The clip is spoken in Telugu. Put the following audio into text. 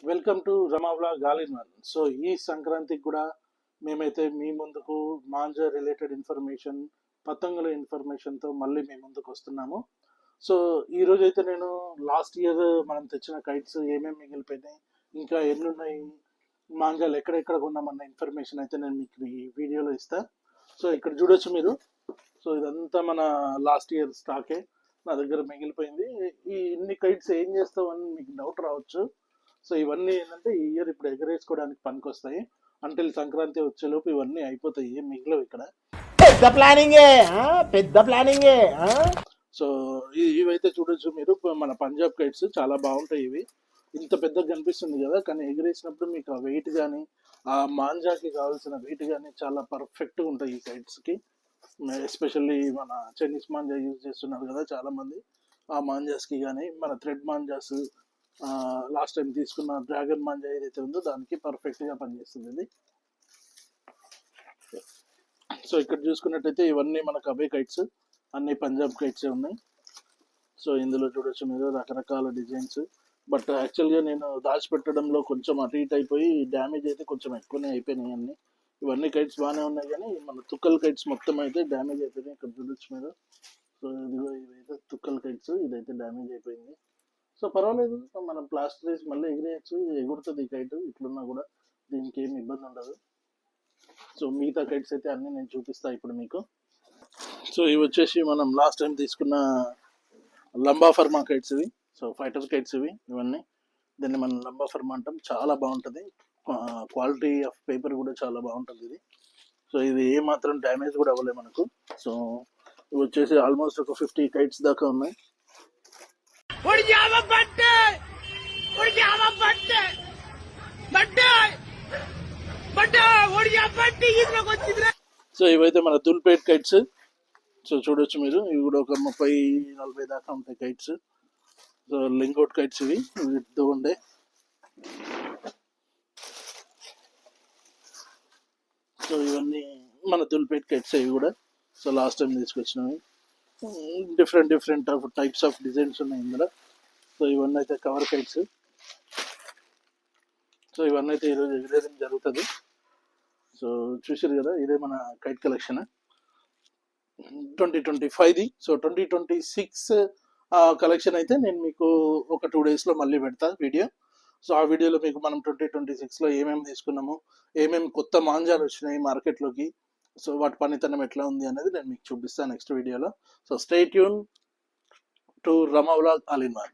Welcome to Rama vlog all in one. So ఈ సంక్రాంతికి కూడా మేమైతే మీ ముందుకు మాంజా రిలేటెడ్ ఇన్ఫర్మేషన్, పతంగుల ఇన్ఫర్మేషన్తో మళ్ళీ మీ ముందుకు వస్తున్నాము. సో ఈ రోజు అయితే నేను లాస్ట్ ఇయర్ మనం తెచ్చిన కైట్స్ ఏమేమి మిగిలిపోయినాయి, ఇంకా ఎన్ని ఉన్నాయి, మాంజాలు ఎక్కడెక్కడ కొన్నామన్న ఇన్ఫర్మేషన్ అయితే నేను మీకు ఈ వీడియోలో ఇస్తా. సో ఇక్కడ చూడొచ్చు మీరు. సో ఇదంతా మన లాస్ట్ ఇయర్ స్టాకే నా దగ్గర మిగిలిపోయింది. ఈ ఇన్ని కైట్స్ ఏం చేస్తామని మీకు డౌట్ రావచ్చు. సో ఇవన్నీ ఏంటంటే ఈ ఇయర్ ఇప్పుడు ఎగరేసుకోవడానికి పనికొస్తాయి. అంటిల్ సంక్రాంతి వచ్చేలోపు ఇవన్నీ అయిపోతాయి, ఏం మిగిలవు ఇక్కడ. పెద్ద ప్లానింగే పెద్ద ప్లానింగే. సో ఇవైతే చూడొచ్చు మీరు, మన పంజాబ్ కైట్స్ చాలా బాగుంటాయి. ఇవి ఇంత పెద్దగా కనిపిస్తుంది కదా, కానీ ఎగరేసినప్పుడు మీకు ఆ వెయిట్ కానీ ఆ మాంజాకి కావాల్సిన వెయిట్ కానీ చాలా పర్ఫెక్ట్గా ఉంటాయి ఈ కైట్స్కి. ఎస్పెషల్లీ మన చైనీస్ మాంజా యూజ్ చేస్తున్నారు కదా చాలా మంది, ఆ మాంజాస్కి కానీ మన థ్రెడ్ మాంజాస్, లాస్ట్ టైం తీసుకున్న డ్రాగన్ మాంజా ఏదైతే ఉందో దానికి పర్ఫెక్ట్గా పనిచేస్తుంది ఇది. సో ఇక్కడ చూసుకున్నట్టయితే ఇవన్నీ మనకు అవే కైట్స్, అన్ని పంజాబ్ కైట్సే ఉన్నాయి. సో ఇందులో చూడొచ్చు మీరు రకరకాల డిజైన్స్. బట్ యాక్చువల్గా నేను దాచిపెట్టడంలో కొంచెం అటు ఇటు అయిపోయి డ్యామేజ్ అయితే కొంచెం ఎక్కువనే అయిపోయినాయి అన్ని. ఇవన్నీ కైట్స్ బాగానే ఉన్నాయి, కానీ మన తుక్కల్ కైట్స్ మొత్తం అయితే డ్యామేజ్ అయిపోయినాయి. ఇక్కడ చూడొచ్చు మీరు. సో ఇదిగో ఇవైతే తుక్కల్ కైట్స్, ఇదైతే డ్యామేజ్ అయిపోయింది. సో పర్వాలేదు, మనం ప్లాస్టర్ వేసి మళ్ళీ ఎగిరేయచ్చు, ఎగురుతుంది ఈ కైట్ ఇట్లున్నా కూడా, దీనికి ఏమి ఇబ్బంది ఉండదు. సో మిగతా కైట్స్ అయితే అన్నీ నేను చూపిస్తా ఇప్పుడు మీకు. సో ఇవి వచ్చేసి మనం లాస్ట్ టైం తీసుకున్న లంబా ఫర్మా కైట్స్ ఇవి. సో ఫైటర్ కైట్స్ ఇవన్నీ. దీన్ని మనం లంబా ఫర్మా అంటాం, చాలా బాగుంటుంది. క్వాలిటీ ఆఫ్ పేపర్ కూడా చాలా బాగుంటుంది ఇది. సో ఇది ఏ మాత్రం డ్యామేజ్ కూడా అవ్వలేదు మనకు. సో ఇవి వచ్చేసి ఆల్మోస్ట్ ఒక 50 కైట్స్ దాకా ఉన్నాయి. సో ఇవైతే మన దుల్పేట్ కైట్స్. సో చూడొచ్చు మీరు, ఇవి కూడా ఒక 30-40 దాకా ఉంటాయి కైట్స్. సో లింగౌట్ కైట్స్ ఇవి వీటితో ఉండే. సో ఇవన్నీ మన దుల్పేట్ కైట్స్ ఇవి కూడా. సో లాస్ట్ టైం తీసుకొచ్చినవి. డిఫరెంట్ టైప్స్ ఆఫ్ డిజైన్స్ ఉన్నాయి ఇందులో. సో ఇవన్నీ అయితే కవర్ కైట్స్. సో ఇవన్నీ అయితే ఈరోజు ఎగరేయడం జరుగుతుంది. సో చూసారు కదా, ఇదే మన కైట్ కలెక్షన్ 2025ది. సో 2026 కలెక్షన్ అయితే నేను మీకు ఒక 2 డేస్లో మళ్ళీ పెడతా వీడియో. సో ఆ వీడియోలో మీకు మనం 2026లో ఏమేమి తీసుకున్నాము, ఏమేమి కొత్త మాంజాలు వచ్చినాయి మార్కెట్లోకి, సో వాటి పనితనం ఎట్లా ఉంది అనేది నేను మీకు చూపిస్తాను నెక్స్ట్ వీడియోలో. So stay tune to Rama vlog all in one.